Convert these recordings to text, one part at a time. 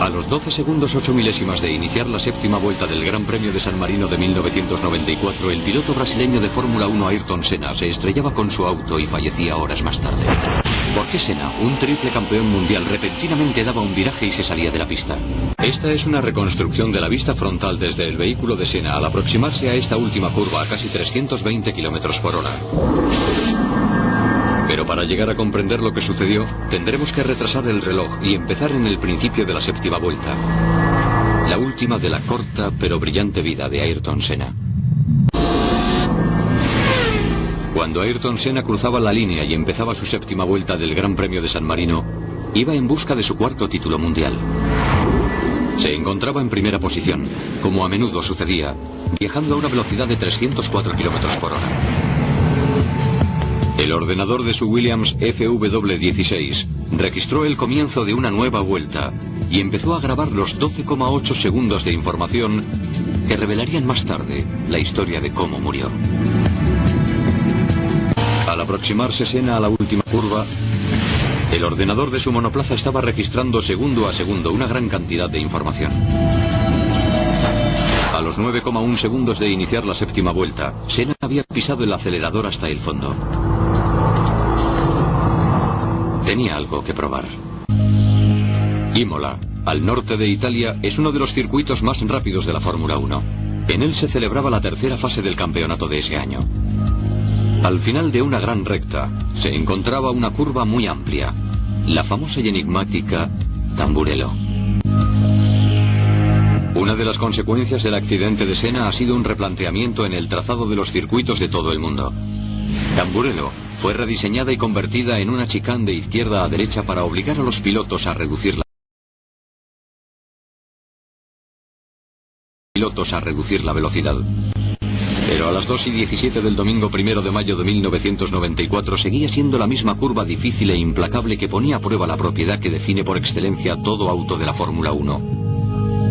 A los 12 segundos 8 milésimas de iniciar la séptima vuelta del Gran Premio de San Marino de 1994, el piloto brasileño de Fórmula 1 Ayrton Senna se estrellaba con su auto y fallecía horas más tarde. ¿Por qué Senna, un triple campeón mundial, repentinamente daba un viraje y se salía de la pista? Esta es una reconstrucción de la vista frontal desde el vehículo de Senna al aproximarse a esta última curva a casi 320 kilómetros por hora. Pero para llegar a comprender lo que sucedió, tendremos que retrasar el reloj y empezar en el principio de la séptima vuelta. La última de la corta pero brillante vida de Ayrton Senna. Cuando Ayrton Senna cruzaba la línea y empezaba su séptima vuelta del Gran Premio de San Marino, iba en busca de su cuarto título mundial. Se encontraba en primera posición, como a menudo sucedía, viajando a una velocidad de 304 kilómetros por hora. El ordenador de su Williams FW16 registró el comienzo de una nueva vuelta y empezó a grabar los 12,8 segundos de información que revelarían más tarde la historia de cómo murió. Al aproximarse Senna a la última curva, el ordenador de su monoplaza estaba registrando segundo a segundo una gran cantidad de información. A los 9,1 segundos de iniciar la séptima vuelta, Senna había pisado el acelerador hasta el fondo. Tenía algo que probar. Imola, al norte de Italia, es uno de los circuitos más rápidos de la Fórmula 1. En él se celebraba la tercera fase del campeonato de ese año. Al final de una gran recta, se encontraba una curva muy amplia, la famosa y enigmática Tamburello. Una de las consecuencias del accidente de Senna ha sido un replanteamiento en el trazado de los circuitos de todo el mundo. Tamburello fue rediseñada y convertida en una chicane de izquierda a derecha para obligar a los pilotos a reducir la velocidad. Pero a las 2:17 del domingo 1 de mayo de 1994 seguía siendo la misma curva difícil e implacable que ponía a prueba la propiedad que define por excelencia todo auto de la Fórmula 1.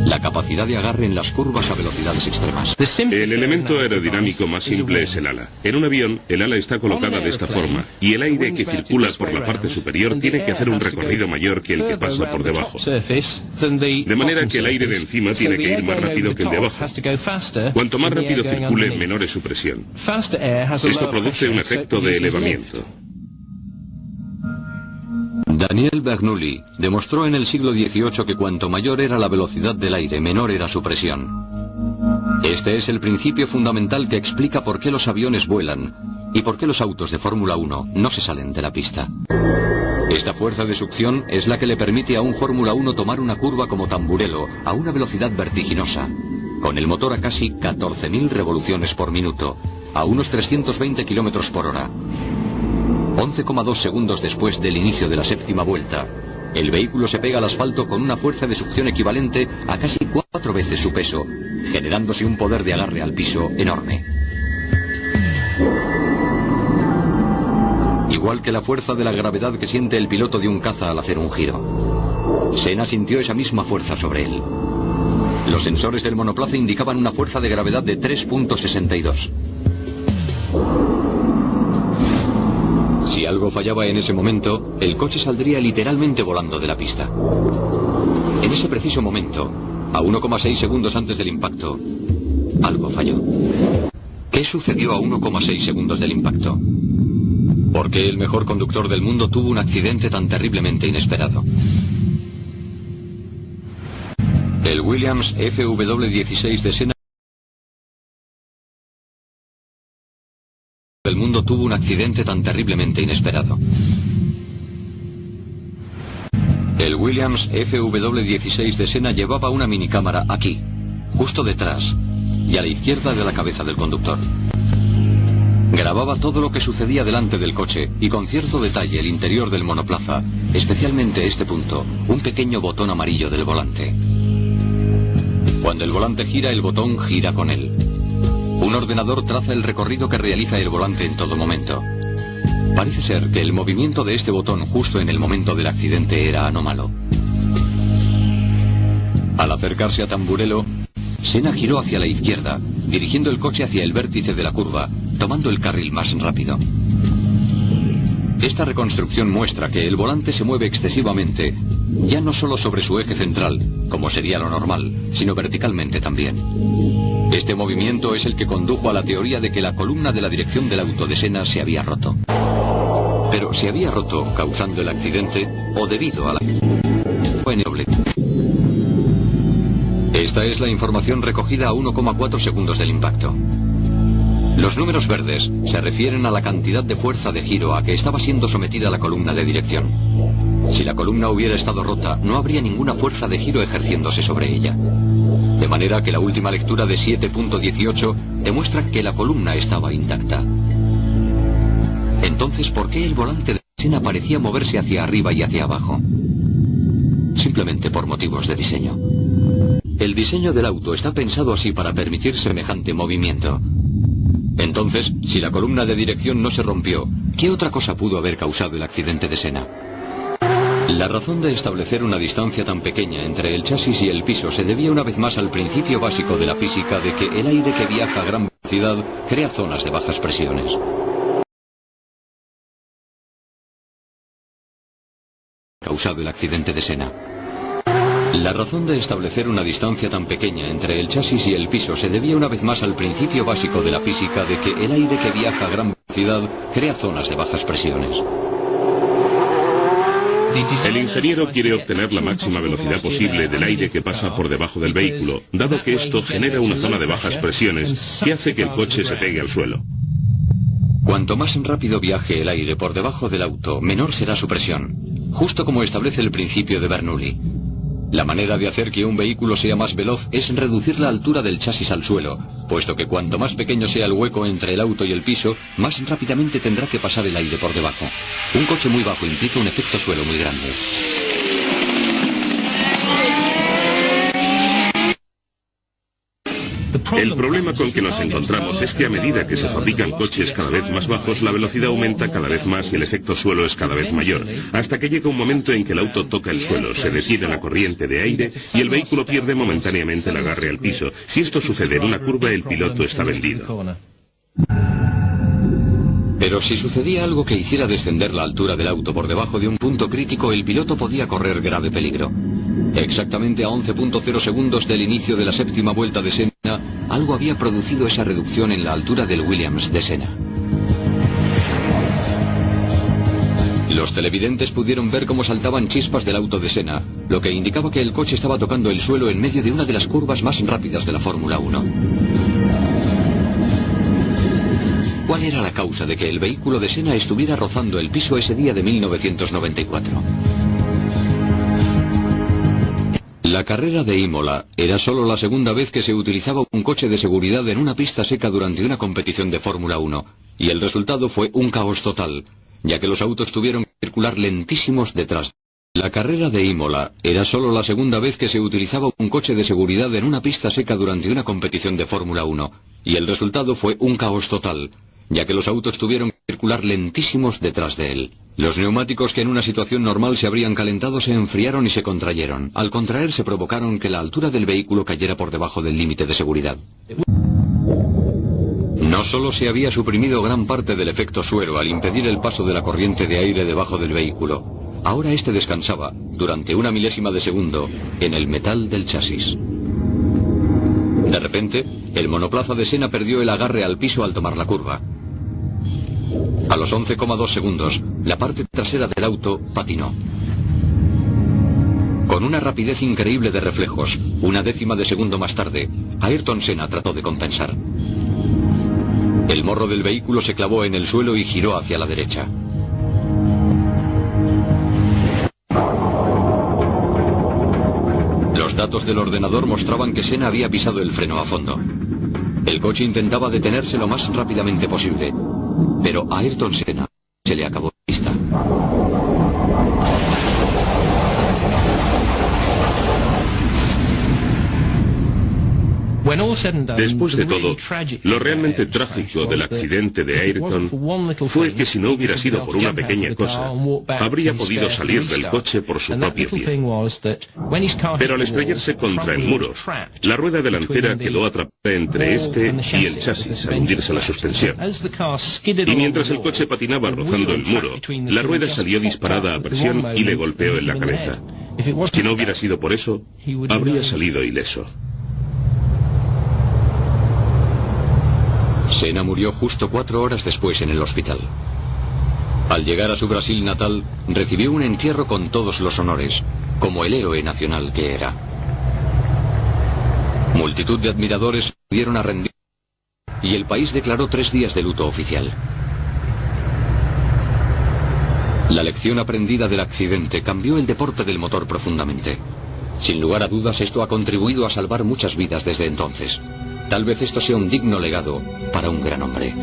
La capacidad de agarre en las curvas a velocidades extremas. El elemento aerodinámico más simple es el ala. En un avión, el ala está colocada de esta forma, y el aire que circula por la parte superior tiene que hacer un recorrido mayor que el que pasa por debajo. De manera que el aire de encima tiene que ir más rápido que el de abajo. Cuanto más rápido circule, menor es su presión. Esto produce un efecto de elevamiento. Daniel Bernoulli demostró en el siglo XVIII que cuanto mayor era la velocidad del aire, menor era su presión. Este es el principio fundamental que explica por qué los aviones vuelan y por qué los autos de Fórmula 1 no se salen de la pista. Esta fuerza de succión es la que le permite a un Fórmula 1 tomar una curva como Tamburello a una velocidad vertiginosa, con el motor a casi 14.000 revoluciones por minuto, a unos 320 kilómetros por hora. 11,2 segundos después del inicio de la séptima vuelta, el vehículo se pega al asfalto con una fuerza de succión equivalente a casi 4 veces su peso, generándose un poder de agarre al piso enorme. Igual que la fuerza de la gravedad que siente el piloto de un caza al hacer un giro. Senna sintió esa misma fuerza sobre él. Los sensores del monoplaza indicaban una fuerza de gravedad de 3,62. Si algo fallaba en ese momento, el coche saldría literalmente volando de la pista. En ese preciso momento, a 1,6 segundos antes del impacto, algo falló. ¿Qué sucedió a 1,6 segundos del impacto? ¿Por qué el mejor conductor del mundo tuvo un accidente tan terriblemente inesperado? El Williams FW16 de Senna del mundo tuvo un accidente tan terriblemente inesperado. El Williams FW16 de Senna llevaba una minicámara aquí, justo detrás y a la izquierda de la cabeza del conductor. Grababa todo lo que sucedía delante del coche y con cierto detalle el interior del monoplaza, especialmente este punto, un pequeño botón amarillo del volante. Cuando el volante gira, el botón gira con él. Un ordenador traza el recorrido que realiza el volante en todo momento. Parece ser que el movimiento de este botón justo en el momento del accidente era anómalo. Al acercarse a Tamburello, Senna giró hacia la izquierda, dirigiendo el coche hacia el vértice de la curva, tomando el carril más rápido. Esta reconstrucción muestra que el volante se mueve excesivamente ya no solo sobre su eje central, como sería lo normal, sino verticalmente también. Este movimiento es el que condujo a la teoría de que la columna de la dirección del auto de Senna se había roto. Pero se había roto causando el accidente o debido a la... Esta es la información recogida a 1,4 segundos del impacto. Los números verdes se refieren a la cantidad de fuerza de giro a que estaba siendo sometida la columna de dirección. Si la columna hubiera estado rota, no habría ninguna fuerza de giro ejerciéndose sobre ella. De manera que la última lectura de 7.18 demuestra que la columna estaba intacta. Entonces, ¿por qué el volante de Senna parecía moverse hacia arriba y hacia abajo? Simplemente por motivos de diseño. El diseño del auto está pensado así para permitir semejante movimiento. Entonces, si la columna de dirección no se rompió, ¿qué otra cosa pudo haber causado el accidente de Senna? La razón de establecer una distancia tan pequeña entre el chasis y el piso se debía una vez más al principio básico de la física de que el aire que viaja a gran velocidad crea zonas de bajas presiones. Causado el accidente de Senna. La razón de establecer una distancia tan pequeña entre el chasis y el piso se debía una vez más al principio básico de la física de que el aire que viaja a gran velocidad crea zonas de bajas presiones. El ingeniero quiere obtener la máxima velocidad posible del aire que pasa por debajo del vehículo, dado que esto genera una zona de bajas presiones que hace que el coche se pegue al suelo. Cuanto más rápido viaje el aire por debajo del auto, menor será su presión, justo como establece el principio de Bernoulli. La manera de hacer que un vehículo sea más veloz es reducir la altura del chasis al suelo, puesto que cuanto más pequeño sea el hueco entre el auto y el piso, más rápidamente tendrá que pasar el aire por debajo. Un coche muy bajo implica un efecto suelo muy grande. El problema con que nos encontramos es que a medida que se fabrican coches cada vez más bajos, la velocidad aumenta cada vez más y el efecto suelo es cada vez mayor, hasta que llega un momento en que el auto toca el suelo, se detiene la corriente de aire y el vehículo pierde momentáneamente el agarre al piso. Si esto sucede en una curva, el piloto está vendido. Pero si sucedía algo que hiciera descender la altura del auto por debajo de un punto crítico, el piloto podía correr grave peligro. Exactamente a 11.0 segundos del inicio de la séptima vuelta de Senna, algo había producido esa reducción en la altura del Williams de Senna. Los televidentes pudieron ver cómo saltaban chispas del auto de Senna, lo que indicaba que el coche estaba tocando el suelo en medio de una de las curvas más rápidas de la Fórmula 1. ¿Cuál era la causa de que el vehículo de Senna estuviera rozando el piso ese día de 1994? La carrera de Imola era solo la segunda vez que se utilizaba un coche de seguridad en una pista seca durante una competición de Fórmula 1, y el resultado fue un caos total, ya que los autos tuvieron que circular lentísimos detrás. La carrera de Imola era solo la segunda vez que se utilizaba un coche de seguridad en una pista seca durante una competición de Fórmula 1, y el resultado fue un caos total, ya que los autos tuvieron que circular lentísimos detrás de él. Los neumáticos que en una situación normal se habrían calentado se enfriaron y se contrayeron. Al contraerse provocaron que la altura del vehículo cayera por debajo del límite de seguridad. No solo se había suprimido gran parte del efecto suelo al impedir el paso de la corriente de aire debajo del vehículo, ahora este descansaba, durante una milésima de segundo, en el metal del chasis. De repente, el monoplaza de Senna perdió el agarre al piso al tomar la curva. A los 11,2 segundos, la parte trasera del auto patinó. Con una rapidez increíble de reflejos, una décima de segundo más tarde, Ayrton Senna trató de compensar. El morro del vehículo se clavó en el suelo y giró hacia la derecha. Los datos del ordenador mostraban que Senna había pisado el freno a fondo. El coche intentaba detenerse lo más rápidamente posible, pero a Ayrton Senna se le acabó la pista. Después de todo, lo realmente trágico del accidente de Ayrton fue que si no hubiera sido por una pequeña cosa, habría podido salir del coche por su propio pie. Pero al estrellarse contra el muro, la rueda delantera quedó atrapada entre este y el chasis al hundirse la suspensión. Y mientras el coche patinaba rozando el muro, la rueda salió disparada a presión y le golpeó en la cabeza. Si no hubiera sido por eso, habría salido ileso. Senna murió justo 4 horas después en el hospital. Al llegar a su Brasil natal, recibió un entierro con todos los honores, como el héroe nacional que era. Multitud de admiradores pudieron a rendir y el país declaró 3 días de luto oficial. La lección aprendida del accidente cambió el deporte del motor profundamente. Sin lugar a dudas, esto ha contribuido a salvar muchas vidas desde entonces. Tal vez esto sea un digno legado para un gran hombre.